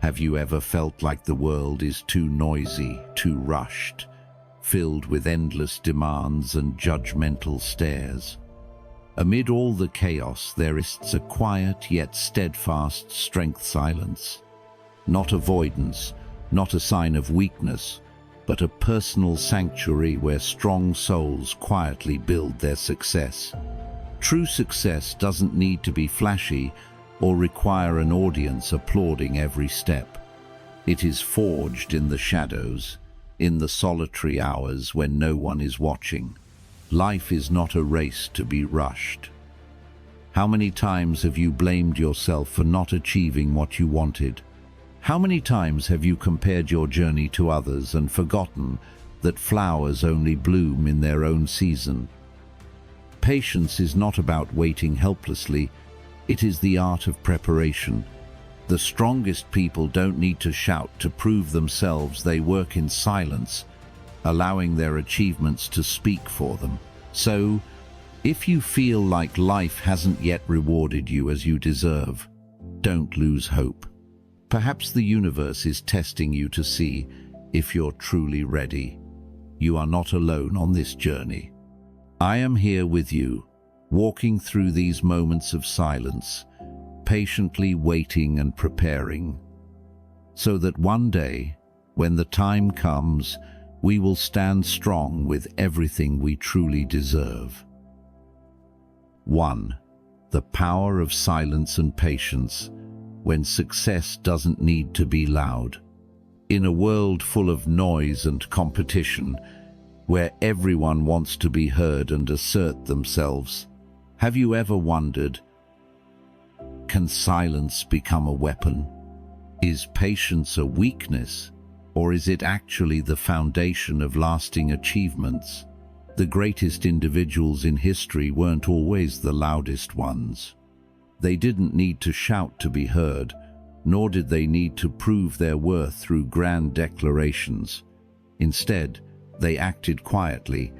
Have you ever felt like the world is too noisy, too rushed, filled with endless demands and judgmental stares? Amid all the chaos, there is a quiet yet steadfast strength silence. Not avoidance, not a sign of weakness, but a personal sanctuary where strong souls quietly build their success. True success doesn't need to be flashy or require an audience applauding every step. It is forged in the shadows, in the solitary hours when no one is watching. Life is not a race to be rushed. How many times have you blamed yourself for not achieving what you wanted? How many times have you compared your journey to others and forgotten that flowers only bloom in their own season? Patience is not about waiting helplessly, it is the art of preparation. The strongest people don't need to shout to prove themselves, they work in silence, allowing their achievements to speak for them. So, if you feel like life hasn't yet rewarded you as you deserve, don't lose hope. Perhaps the universe is testing you to see if you're truly ready. You are not alone on this journey. I am here with you, walking through these moments of silence, patiently waiting and preparing, so that one day, when the time comes, we will stand strong with everything we truly deserve. 1. The power of silence and patience when success doesn't need to be loud. In a world full of noise and competition, where everyone wants to be heard and assert themselves, have you ever wondered, can silence become a weapon? Is patience a weakness, or is it actually the foundation of lasting achievements? The greatest individuals in history weren't always the loudest ones. They didn't need to shout to be heard, nor did they need to prove their worth through grand declarations. Instead, they acted quietly,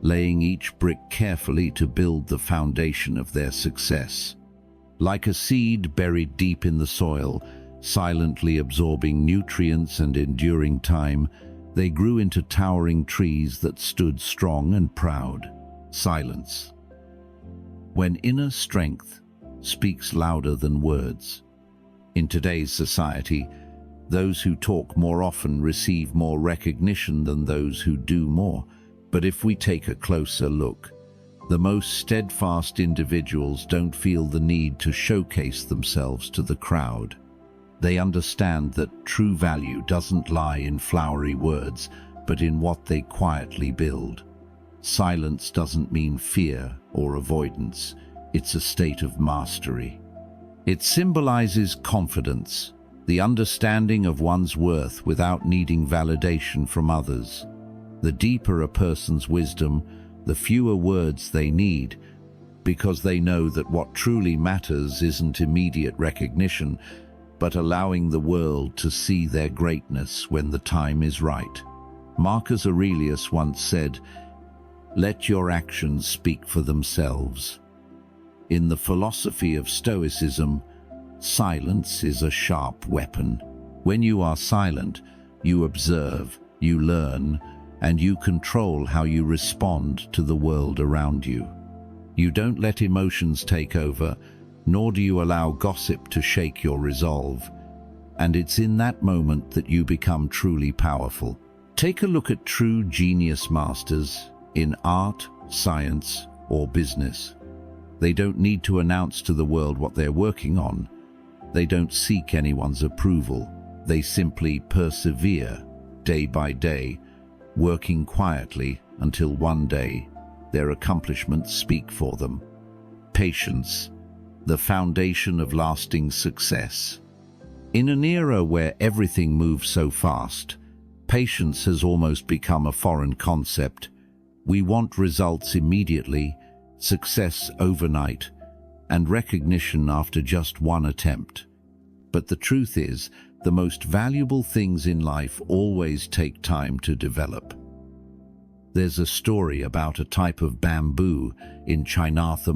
laying each brick carefully to build the foundation of their success. Like a seed buried deep in the soil, silently absorbing nutrients and enduring time, they grew into towering trees that stood strong and proud. Silence. When inner strength speaks louder than words. In today's society, those who talk more often receive more recognition than those who do more. But if we take a closer look, the most steadfast individuals don't feel the need to showcase themselves to the crowd. They understand that true value doesn't lie in flowery words, but in what they quietly build. Silence doesn't mean fear or avoidance. It's a state of mastery. It symbolizes confidence, the understanding of one's worth without needing validation from others. The deeper a person's wisdom, the fewer words they need, because they know that what truly matters isn't immediate recognition, but allowing the world to see their greatness when the time is right. Marcus Aurelius once said, "Let your actions speak for themselves." In the philosophy of Stoicism, silence is a sharp weapon. When you are silent, you observe, you learn, and you control how you respond to the world around you. You don't let emotions take over, nor do you allow gossip to shake your resolve. And it's in that moment that you become truly powerful. Take a look at true genius masters in art, science, or business. They don't need to announce to the world what they're working on. They don't seek anyone's approval. They simply persevere, day by day, working quietly until one day their accomplishments speak for them. Patience, the foundation of lasting success. In an era where everything moves so fast, patience has almost become a foreign concept. We want results immediately, success overnight, and recognition after just one attempt. But the truth is, the most valuable things in life always take time to develop. There's a story about a type of bamboo in Chinatha.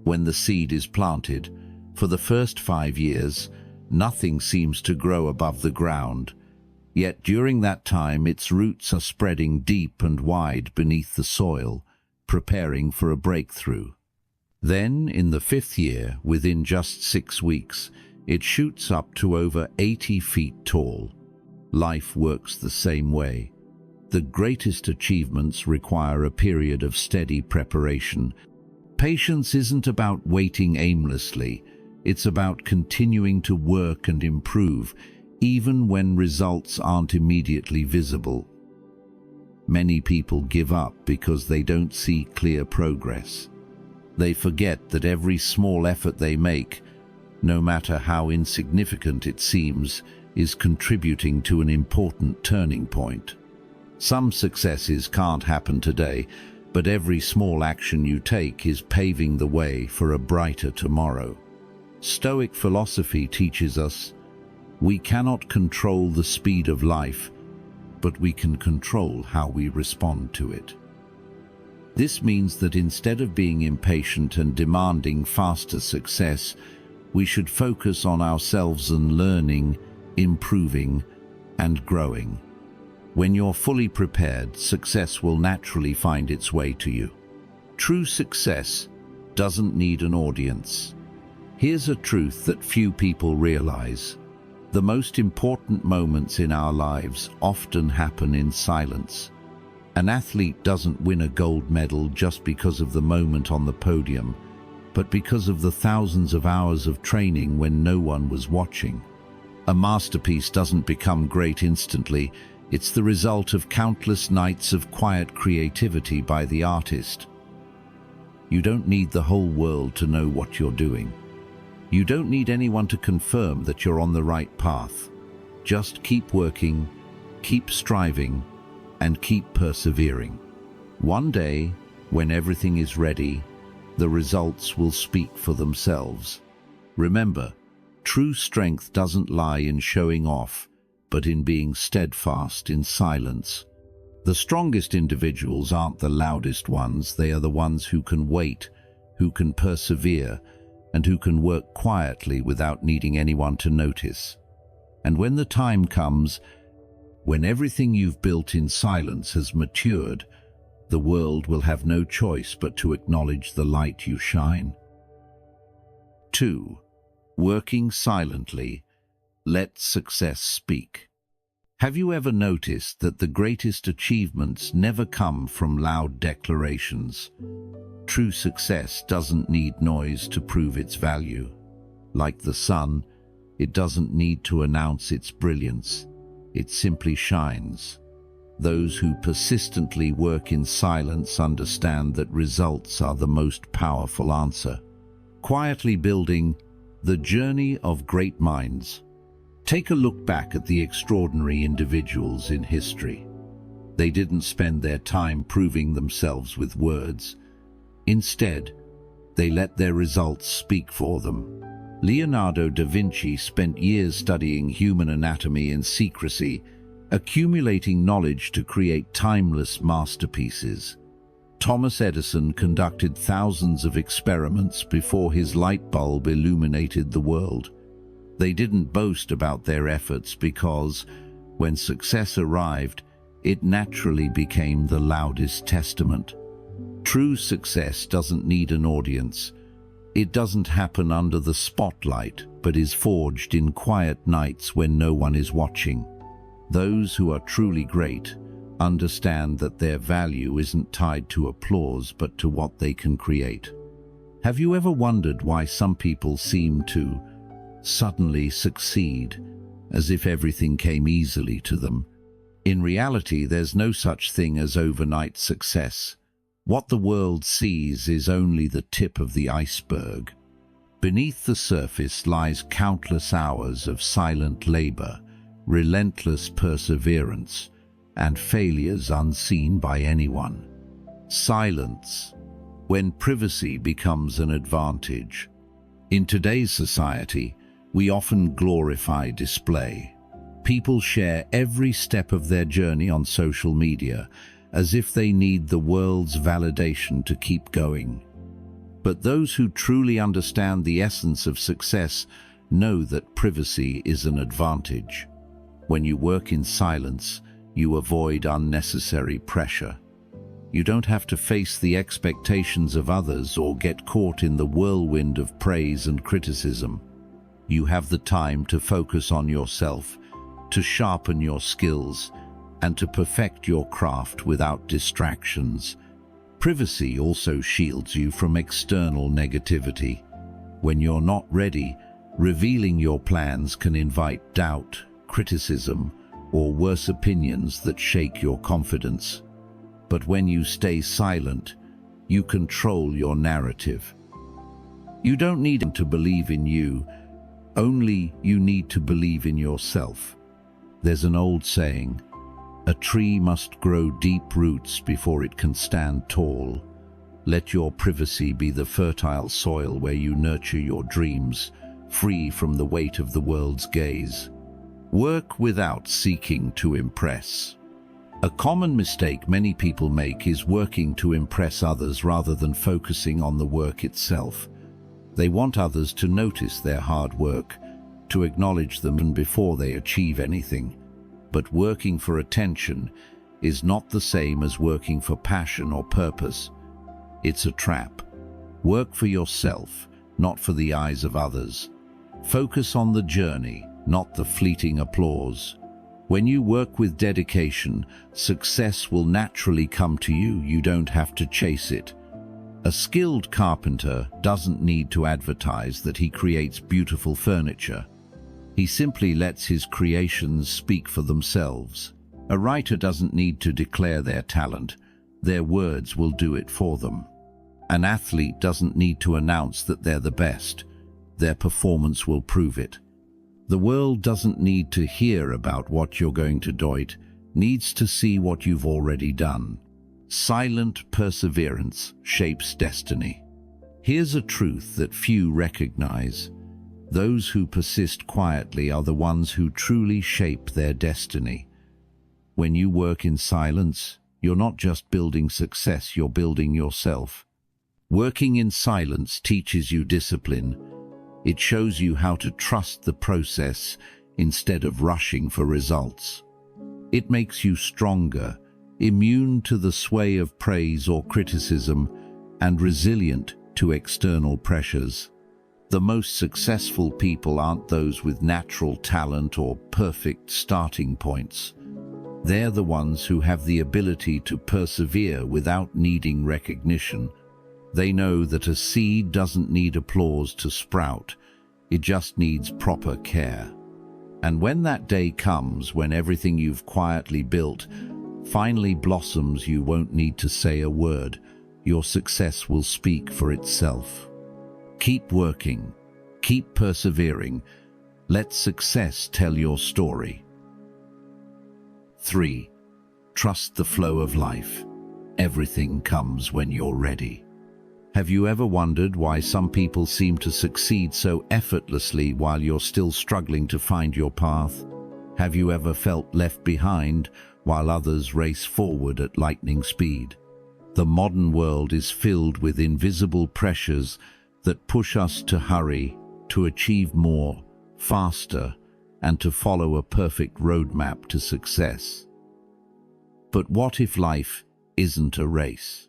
When the seed is planted, for the first 5 years, Nothing seems to grow above the ground, yet during that time its roots are spreading deep and wide beneath the soil, preparing for a breakthrough. Then, in the 5th year, within just 6 weeks, it shoots up to over 80 feet tall. Life works the same way. The greatest achievements require a period of steady preparation. Patience isn't about waiting aimlessly. It's about continuing to work and improve, even when results aren't immediately visible. Many people give up because they don't see clear progress. They forget that every small effort they make, no matter how insignificant it seems, is contributing to an important turning point. Some successes can't happen today, but every small action you take is paving the way for a brighter tomorrow. Stoic philosophy teaches us we cannot control the speed of life, but we can control how we respond to it. This means that instead of being impatient and demanding faster success, we should focus on ourselves and learning, improving, and growing. When you're fully prepared, success will naturally find its way to you. True success doesn't need an audience. Here's a truth that few people realize. The most important moments in our lives often happen in silence. An athlete doesn't win a gold medal just because of the moment on the podium, but because of the thousands of hours of training when no one was watching. A masterpiece doesn't become great instantly. It's the result of countless nights of quiet creativity by the artist. You don't need the whole world to know what you're doing. You don't need anyone to confirm that you're on the right path. Just keep working, keep striving, and keep persevering. One day, when everything is ready, the results will speak for themselves. Remember, true strength doesn't lie in showing off, but in being steadfast in silence. The strongest individuals aren't the loudest ones. They are the ones who can wait, who can persevere, and who can work quietly without needing anyone to notice. And when the time comes, when everything you've built in silence has matured, the world will have no choice but to acknowledge the light you shine. 2. Working silently. Let success speak. Have you ever noticed that the greatest achievements never come from loud declarations? True success doesn't need noise to prove its value. Like the sun, it doesn't need to announce its brilliance. It simply shines. Those who persistently work in silence understand that results are the most powerful answer. Quietly building the journey of great minds. Take a look back at the extraordinary individuals in history. They didn't spend their time proving themselves with words. Instead, they let their results speak for them. Leonardo da Vinci spent years studying human anatomy in secrecy, accumulating knowledge to create timeless masterpieces. Thomas Edison conducted thousands of experiments before his light bulb illuminated the world. They didn't boast about their efforts because, when success arrived, it naturally became the loudest testament. True success doesn't need an audience. It doesn't happen under the spotlight, but is forged in quiet nights when no one is watching. Those who are truly great understand that their value isn't tied to applause, but to what they can create. Have you ever wondered why some people seem to suddenly succeed, as if everything came easily to them? In reality, there's no such thing as overnight success. What the world sees is only the tip of the iceberg. Beneath the surface lies countless hours of silent labor, relentless perseverance, and failures unseen by anyone. Silence, when privacy becomes an advantage. In today's society, we often glorify display. People share every step of their journey on social media, as if they need the world's validation to keep going. But those who truly understand the essence of success know that privacy is an advantage. When you work in silence, you avoid unnecessary pressure. You don't have to face the expectations of others or get caught in the whirlwind of praise and criticism. You have the time to focus on yourself, to sharpen your skills, and to perfect your craft without distractions. Privacy also shields you from external negativity. When you're not ready, revealing your plans can invite doubt, criticism, or worse, opinions that shake your confidence. But when you stay silent, you control your narrative. You don't need them to believe in you, only you need to believe in yourself. There's an old saying, a tree must grow deep roots before it can stand tall. Let your privacy be the fertile soil where you nurture your dreams, free from the weight of the world's gaze. Work without seeking to impress. A common mistake many people make is working to impress others rather than focusing on the work itself. They want others to notice their hard work, to acknowledge them even before they achieve anything. But working for attention is not the same as working for passion or purpose. It's a trap. Work for yourself, not for the eyes of others. Focus on the journey, not the fleeting applause. When you work with dedication, success will naturally come to you. You don't have to chase it. A skilled carpenter doesn't need to advertise that he creates beautiful furniture. He simply lets his creations speak for themselves. A writer doesn't need to declare their talent. Their words will do it for them. An athlete doesn't need to announce that they're the best. Their performance will prove it. The world doesn't need to hear about what you're going to do, it needs to see what you've already done. Silent perseverance shapes destiny. Here's a truth that few recognize. Those who persist quietly are the ones who truly shape their destiny. When you work in silence, you're not just building success, you're building yourself. Working in silence teaches you discipline. It shows you how to trust the process instead of rushing for results. It makes you stronger, immune to the sway of praise or criticism, and resilient to external pressures. The most successful people aren't those with natural talent or perfect starting points. They're the ones who have the ability to persevere without needing recognition. They know that a seed doesn't need applause to sprout. It just needs proper care. And when that day comes, when everything you've quietly built finally blossoms, you won't need to say a word. Your success will speak for itself. Keep working. Keep persevering. Let success tell your story. 3. Trust the flow of life. Everything comes when you're ready. Have you ever wondered why some people seem to succeed so effortlessly while you're still struggling to find your path? Have you ever felt left behind while others race forward at lightning speed? The modern world is filled with invisible pressures that push us to hurry, to achieve more, faster, and to follow a perfect roadmap to success. But what if life isn't a race?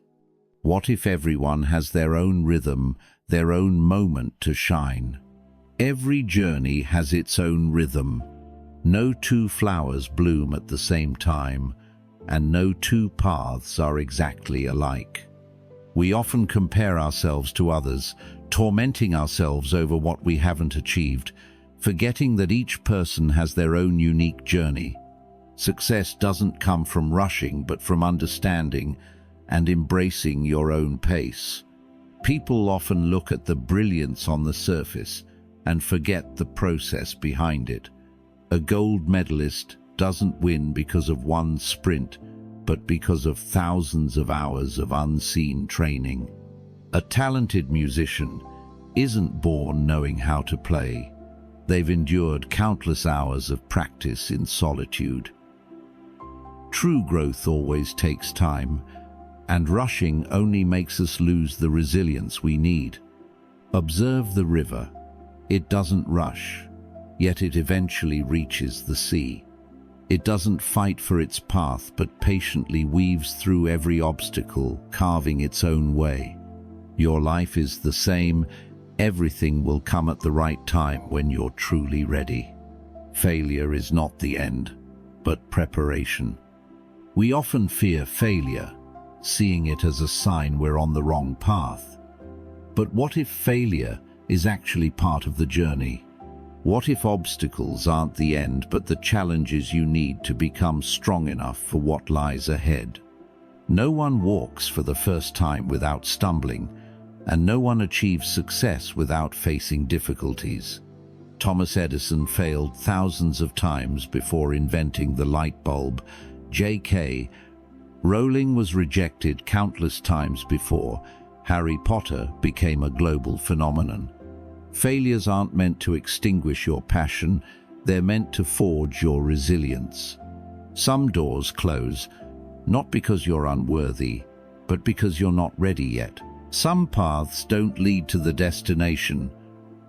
What if everyone has their own rhythm, their own moment to shine? Every journey has its own rhythm. No two flowers bloom at the same time, and no two paths are exactly alike. We often compare ourselves to others, tormenting ourselves over what we haven't achieved, forgetting that each person has their own unique journey. Success doesn't come from rushing, but from understanding and embracing your own pace. People often look at the brilliance on the surface and forget the process behind it. A gold medalist doesn't win because of one sprint, but because of thousands of hours of unseen training. A talented musician isn't born knowing how to play. They've endured countless hours of practice in solitude. True growth always takes time, and rushing only makes us lose the resilience we need. Observe the river. It doesn't rush, yet it eventually reaches the sea. It doesn't fight for its path, but patiently weaves through every obstacle, carving its own way. Your life is the same. Everything will come at the right time when you're truly ready. Failure is not the end, but preparation. We often fear failure, seeing it as a sign we're on the wrong path. But what if failure is actually part of the journey? What if obstacles aren't the end, but the challenges you need to become strong enough for what lies ahead? No one walks for the first time without stumbling, and no one achieves success without facing difficulties. Thomas Edison failed thousands of times before inventing the light bulb. J.K. Rowling was rejected countless times before Harry Potter became a global phenomenon. Failures aren't meant to extinguish your passion, they're meant to forge your resilience. Some doors close, not because you're unworthy, but because you're not ready yet. Some paths don't lead to the destination,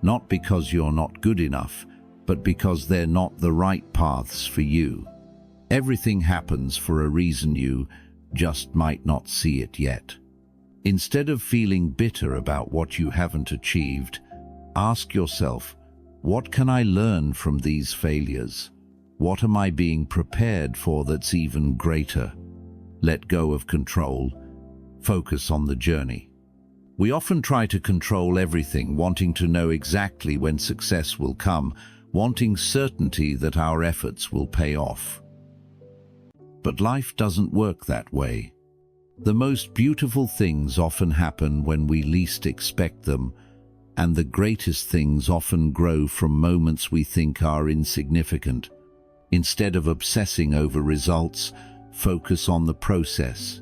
not because you're not good enough, but because they're not the right paths for you. Everything happens for a reason, you just might not see it yet. Instead of feeling bitter about what you haven't achieved, ask yourself, what can I learn from these failures? What am I being prepared for that's even greater? Let go of control. Focus on the journey. We often try to control everything, wanting to know exactly when success will come, wanting certainty that our efforts will pay off. But life doesn't work that way. The most beautiful things often happen when we least expect them, and the greatest things often grow from moments we think are insignificant. Instead of obsessing over results, focus on the process.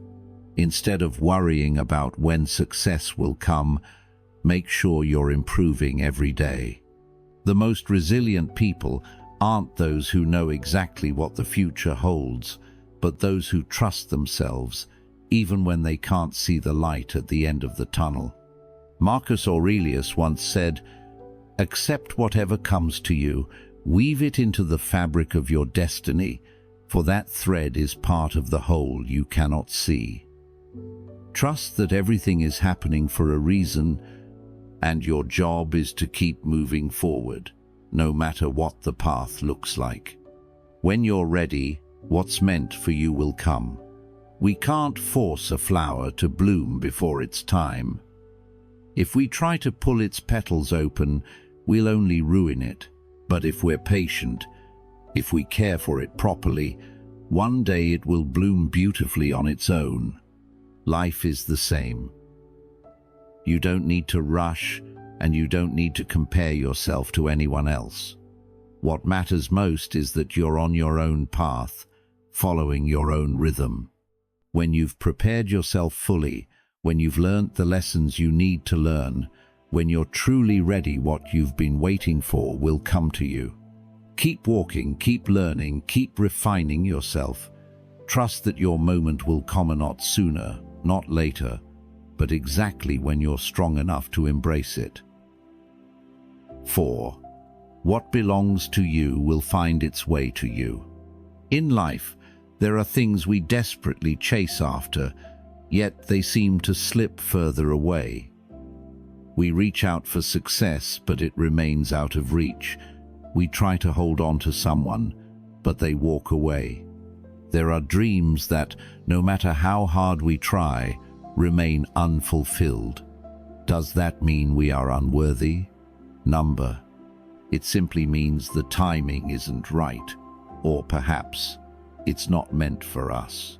Instead of worrying about when success will come, make sure you're improving every day. The most resilient people aren't those who know exactly what the future holds, but those who trust themselves, even when they can't see the light at the end of the tunnel. Marcus Aurelius once said, "Accept whatever comes to you, weave it into the fabric of your destiny, for that thread is part of the whole you cannot see." Trust that everything is happening for a reason, and your job is to keep moving forward, no matter what the path looks like. When you're ready, what's meant for you will come. We can't force a flower to bloom before its time. If we try to pull its petals open, we'll only ruin it. But if we're patient, if we care for it properly, one day it will bloom beautifully on its own. Life is the same. You don't need to rush, and you don't need to compare yourself to anyone else. What matters most is that you're on your own path, following your own rhythm. When you've prepared yourself fully, when you've learnt the lessons you need to learn, when you're truly ready, what you've been waiting for will come to you. Keep walking, keep learning, keep refining yourself. Trust that your moment will come, not sooner, not later, but exactly when you're strong enough to embrace it. 4. What belongs to you will find its way to you. In life, there are things we desperately chase after, yet they seem to slip further away. We reach out for success, but it remains out of reach. We try to hold on to someone, but they walk away. There are dreams that, no matter how hard we try, remain unfulfilled. Does that mean we are unworthy? Number. It simply means the timing isn't right, or perhaps it's not meant for us.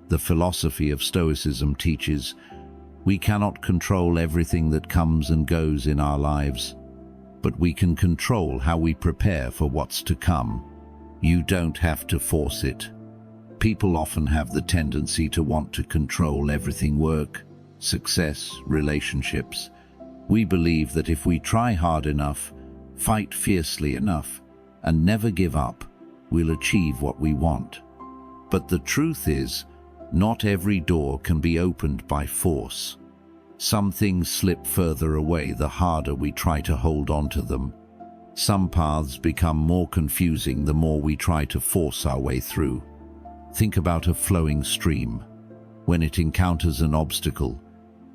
The philosophy of Stoicism teaches we cannot control everything that comes and goes in our lives, but we can control how we prepare for what's to come. You don't have to force it. People often have the tendency to want to control everything: work, success, relationships. We believe that if we try hard enough, fight fiercely enough, and never give up, we'll achieve what we want. But the truth is, not every door can be opened by force. Some things slip further away the harder we try to hold on to them. Some paths become more confusing the more we try to force our way through. Think about a flowing stream. When it encounters an obstacle,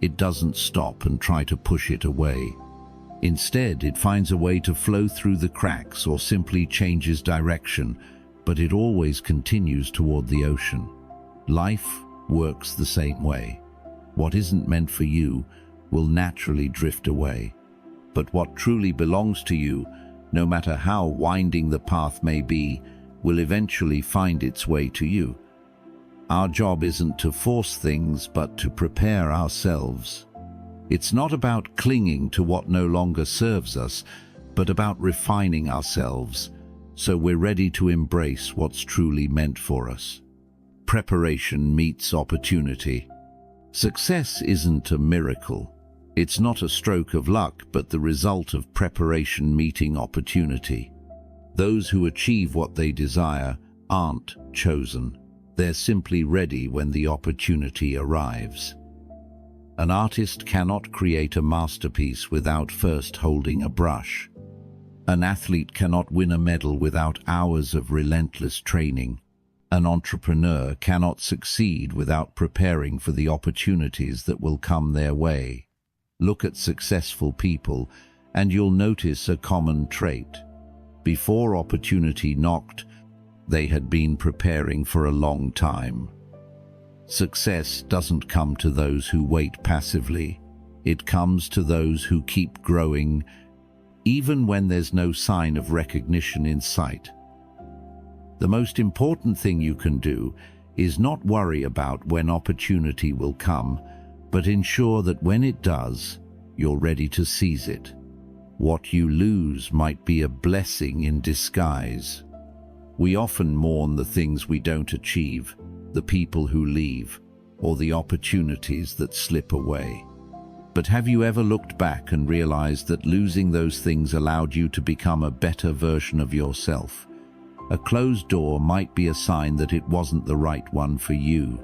it doesn't stop and try to push it away. Instead, it finds a way to flow through the cracks or simply changes direction, but it always continues toward the ocean. Life works the same way. What isn't meant for you will naturally drift away. But what truly belongs to you, no matter how winding the path may be, will eventually find its way to you. Our job isn't to force things, but to prepare ourselves. It's not about clinging to what no longer serves us, but about refining ourselves, so we're ready to embrace what's truly meant for us. Preparation meets opportunity. Success isn't a miracle. It's not a stroke of luck, but the result of preparation meeting opportunity. Those who achieve what they desire aren't chosen. They're simply ready when the opportunity arrives. An artist cannot create a masterpiece without first holding a brush. An athlete cannot win a medal without hours of relentless training. An entrepreneur cannot succeed without preparing for the opportunities that will come their way. Look at successful people, and you'll notice a common trait. Before opportunity knocked, they had been preparing for a long time. Success doesn't come to those who wait passively. It comes to those who keep growing, even when there's no sign of recognition in sight. The most important thing you can do is not worry about when opportunity will come, but ensure that when it does, you're ready to seize it. What you lose might be a blessing in disguise. We often mourn the things we don't achieve, the people who leave, or the opportunities that slip away. But have you ever looked back and realized that losing those things allowed you to become a better version of yourself? A closed door might be a sign that it wasn't the right one for you.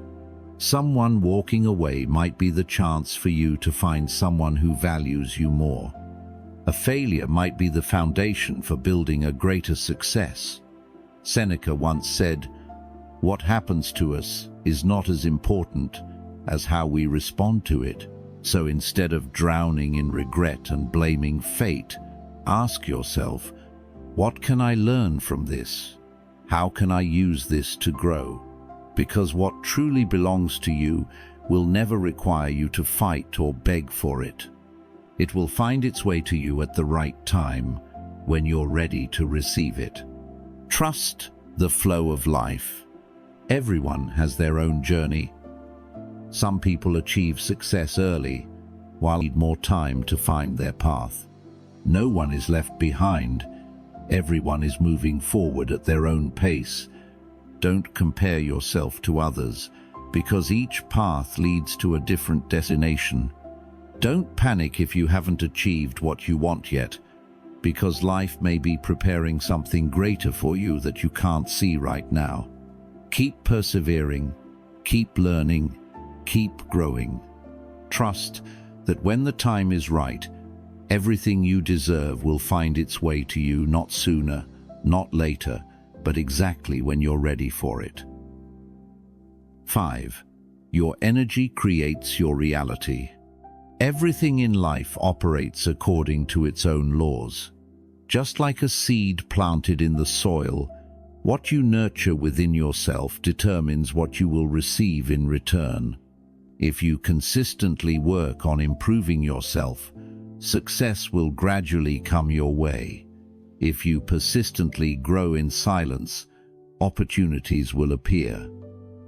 Someone walking away might be the chance for you to find someone who values you more. A failure might be the foundation for building a greater success. Seneca once said, "What happens to us is not as important as how we respond to it." So instead of drowning in regret and blaming fate, ask yourself, what can I learn from this? How can I use this to grow? Because what truly belongs to you will never require you to fight or beg for it. It will find its way to you at the right time, when you're ready to receive it. Trust the flow of life. Everyone has their own journey. Some people achieve success early, while need more time to find their path. No one is left behind. Everyone is moving forward at their own pace. Don't compare yourself to others, because each path leads to a different destination. Don't panic if you haven't achieved what you want yet, because life may be preparing something greater for you that you can't see right now. Keep persevering, keep learning, keep growing. Trust that when the time is right, everything you deserve will find its way to you, not sooner, not later, but exactly when you're ready for it. 5. Your energy creates your reality. Everything in life operates according to its own laws. Just like a seed planted in the soil, what you nurture within yourself determines what you will receive in return. If you consistently work on improving yourself, success will gradually come your way. If you persistently grow in silence, opportunities will appear.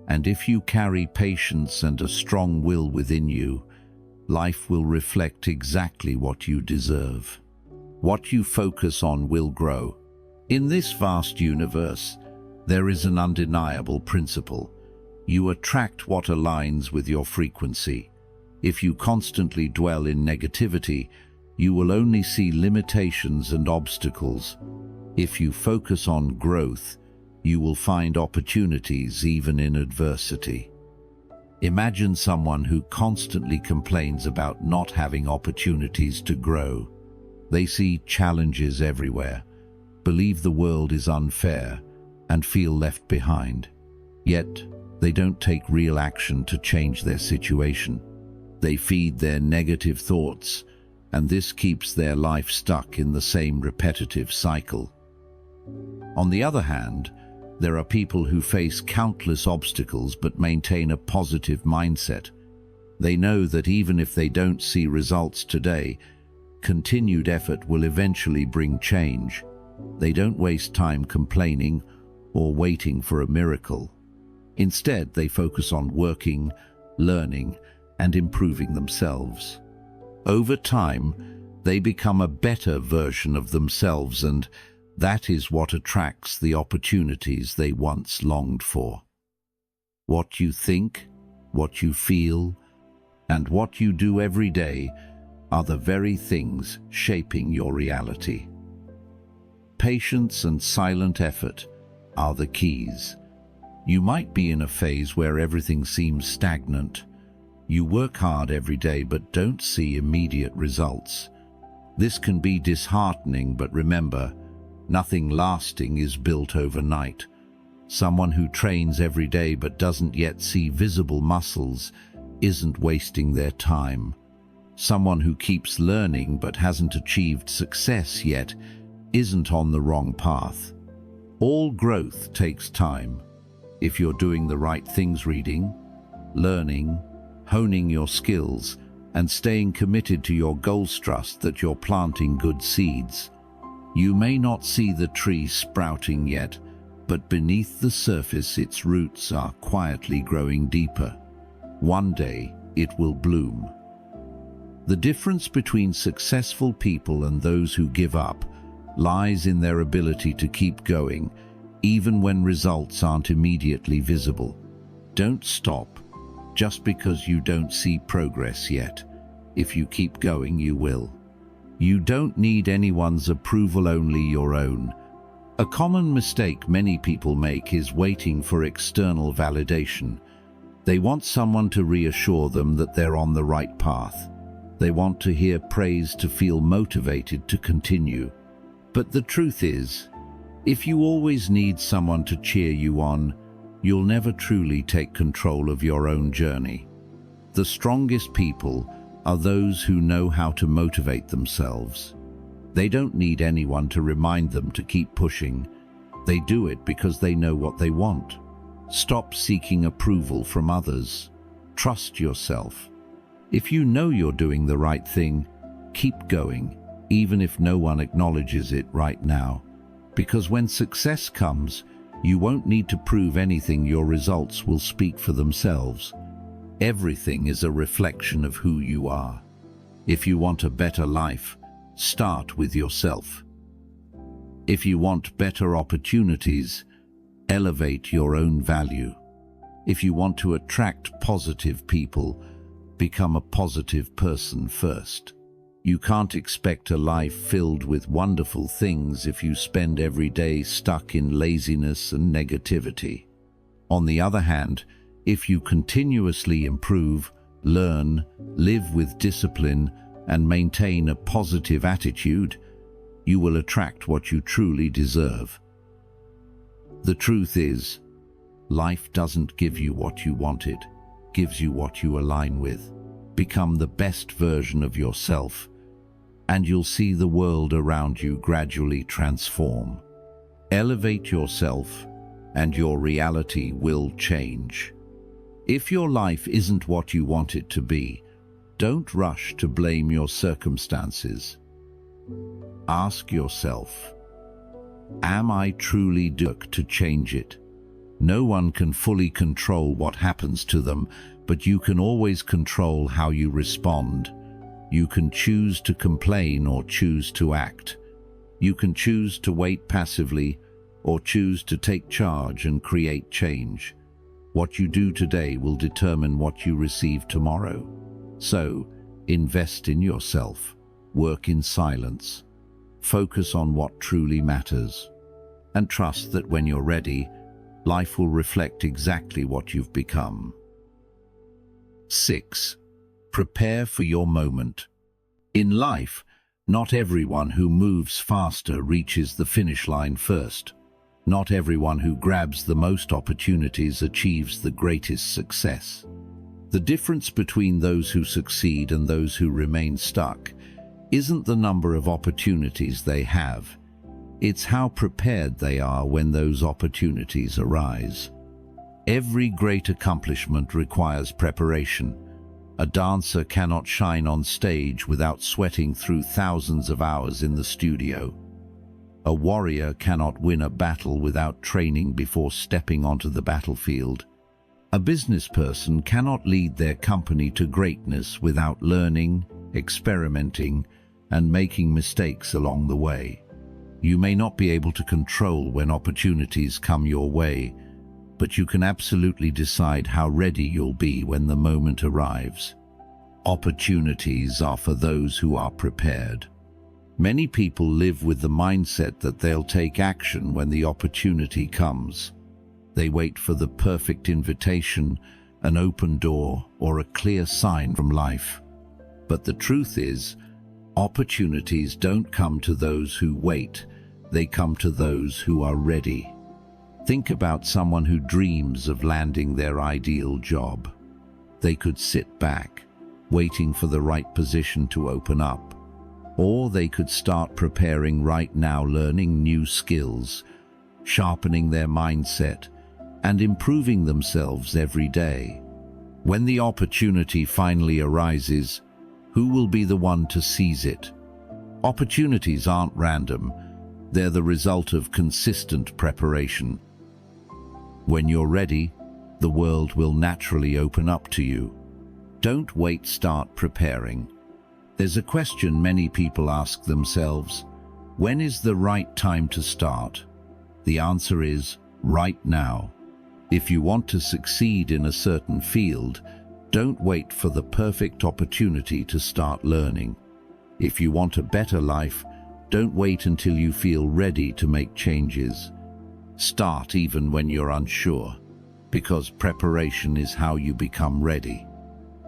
And if you carry patience and a strong will within you, life will reflect exactly what you deserve. What you focus on will grow. In this vast universe, there is an undeniable principle. You attract what aligns with your frequency. If you constantly dwell in negativity, you will only see limitations and obstacles. If you focus on growth, you will find opportunities even in adversity. Imagine someone who constantly complains about not having opportunities to grow. They see challenges everywhere, believe the world is unfair, and feel left behind. Yet, they don't take real action to change their situation. They feed their negative thoughts, and this keeps their life stuck in the same repetitive cycle. On the other hand, there are people who face countless obstacles but maintain a positive mindset. They know that even if they don't see results today, continued effort will eventually bring change. They don't waste time complaining or waiting for a miracle. Instead, they focus on working, learning, and improving themselves. Over time, they become a better version of themselves, and that is what attracts the opportunities they once longed for. What you think, what you feel, and what you do every day are the very things shaping your reality. Patience and silent effort are the keys. You might be in a phase where everything seems stagnant. You work hard every day but don't see immediate results. This can be disheartening, but remember, nothing lasting is built overnight. Someone who trains every day but doesn't yet see visible muscles isn't wasting their time. Someone who keeps learning but hasn't achieved success yet isn't on the wrong path. All growth takes time. If you're doing the right things, reading, learning, honing your skills, and staying committed to your goals, trust that you're planting good seeds. You may not see the tree sprouting yet, but beneath the surface its roots are quietly growing deeper. One day it will bloom. The difference between successful people and those who give up lies in their ability to keep going, even when results aren't immediately visible. Don't stop just because you don't see progress yet. If you keep going, you will. You don't need anyone's approval, only your own. A common mistake many people make is waiting for external validation. They want someone to reassure them that they're on the right path. They want to hear praise to feel motivated to continue. But the truth is, if you always need someone to cheer you on, you'll never truly take control of your own journey. The strongest people are those who know how to motivate themselves. They don't need anyone to remind them to keep pushing. They do it because they know what they want. Stop seeking approval from others. Trust yourself. If you know you're doing the right thing, keep going, even if no one acknowledges it right now. Because when success comes, you won't need to prove anything. Your results will speak for themselves. Everything is a reflection of who you are. If you want a better life, start with yourself. If you want better opportunities, elevate your own value. If you want to attract positive people, become a positive person first. You can't expect a life filled with wonderful things if you spend every day stuck in laziness and negativity. On the other hand, if you continuously improve, learn, live with discipline, and maintain a positive attitude, you will attract what you truly deserve. The truth is, life doesn't give you what you wanted, it gives you what you align with. Become the best version of yourself, and you'll see the world around you gradually transform. Elevate yourself, and your reality will change. If your life isn't what you want it to be, don't rush to blame your circumstances. Ask yourself, am I truly doing to change it? No one can fully control what happens to them, but you can always control how you respond. You can choose to complain or choose to act. You can choose to wait passively or choose to take charge and create change. What you do today will determine what you receive tomorrow. So, invest in yourself, work in silence, focus on what truly matters, and trust that when you're ready, life will reflect exactly what you've become. 6. Prepare for your moment. In life, Not everyone who moves faster reaches the finish line first. Not everyone who grabs the most opportunities achieves the greatest success. The difference between those who succeed and those who remain stuck isn't the number of opportunities they have. It's how prepared they are when those opportunities arise. Every great accomplishment requires preparation. A dancer cannot shine on stage without sweating through thousands of hours in the studio. A warrior cannot win a battle without training before stepping onto the battlefield. A business person cannot lead their company to greatness without learning, experimenting, and making mistakes along the way. You may not be able to control when opportunities come your way, but you can absolutely decide how ready you'll be when the moment arrives. Opportunities are for those who are prepared. Many people live with the mindset that they'll take action when the opportunity comes. They wait for the perfect invitation, an open door, or a clear sign from life. But the truth is, opportunities don't come to those who wait, they come to those who are ready. Think about someone who dreams of landing their ideal job. They could sit back, waiting for the right position to open up. Or they could start preparing right now, learning new skills, sharpening their mindset, and improving themselves every day. When the opportunity finally arises, who will be the one to seize it? Opportunities aren't random. They're the result of consistent preparation. When you're ready, the world will naturally open up to you. Don't wait, start preparing. There's a question many people ask themselves: when is the right time to start? The answer is right now. If you want to succeed in a certain field, don't wait for the perfect opportunity to start learning. If you want a better life, don't wait until you feel ready to make changes. Start even when you're unsure, because preparation is how you become ready.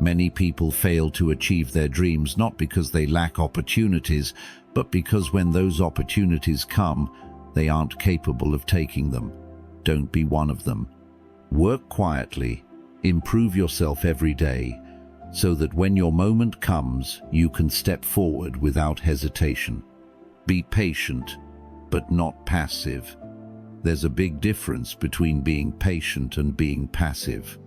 Many people fail to achieve their dreams not because they lack opportunities, but because when those opportunities come, they aren't capable of taking them. Don't be one of them. Work quietly, improve yourself every day, so that when your moment comes, you can step forward without hesitation. Be patient, but not passive. There's a big difference between being patient and being passive.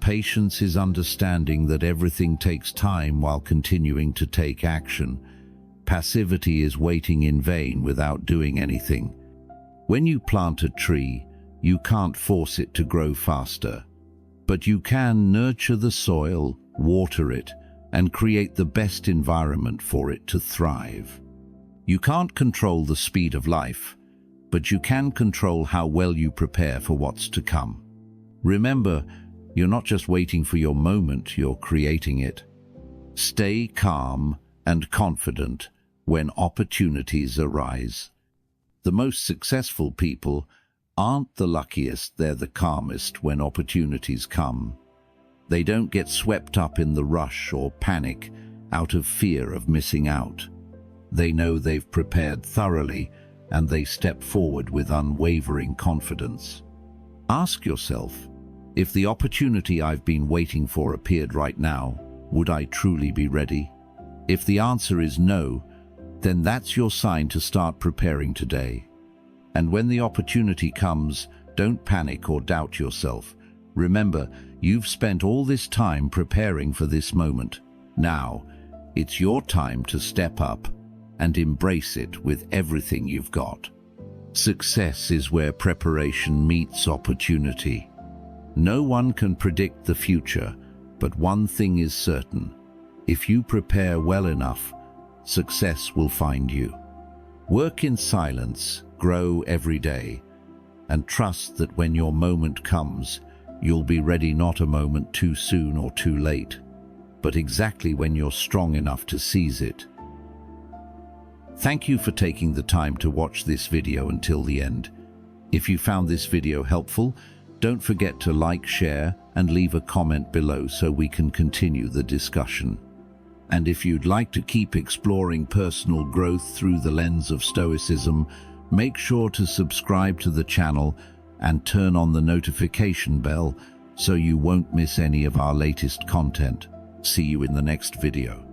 Patience is understanding that everything takes time while continuing to take action. Passivity is waiting in vain without doing anything. When you plant a tree, you can't force it to grow faster, but you can nurture the soil, water it, and create the best environment for it to thrive. You can't control the speed of life, but you can control how well you prepare for what's to come. Remember, you're not just waiting for your moment, you're creating it. Stay calm and confident when opportunities arise. The most successful people aren't the luckiest, they're the calmest when opportunities come. They don't get swept up in the rush or panic out of fear of missing out. They know they've prepared thoroughly, and they step forward with unwavering confidence. Ask yourself, if the opportunity I've been waiting for appeared right now, would I truly be ready? If the answer is no, then that's your sign to start preparing today. And when the opportunity comes, don't panic or doubt yourself. Remember, you've spent all this time preparing for this moment. Now, it's your time to step up and embrace it with everything you've got. Success is where preparation meets opportunity. No one can predict the future, but one thing is certain: if you prepare well enough, success will find you. Work in silence, grow every day, and trust that when your moment comes, you'll be ready, not a moment too soon or too late, but exactly when you're strong enough to seize it. Thank you for taking the time to watch this video until the end. If you found this video helpful, don't forget to like, share, and leave a comment below so we can continue the discussion. And if you'd like to keep exploring personal growth through the lens of Stoicism, make sure to subscribe to the channel and turn on the notification bell so you won't miss any of our latest content. See you in the next video.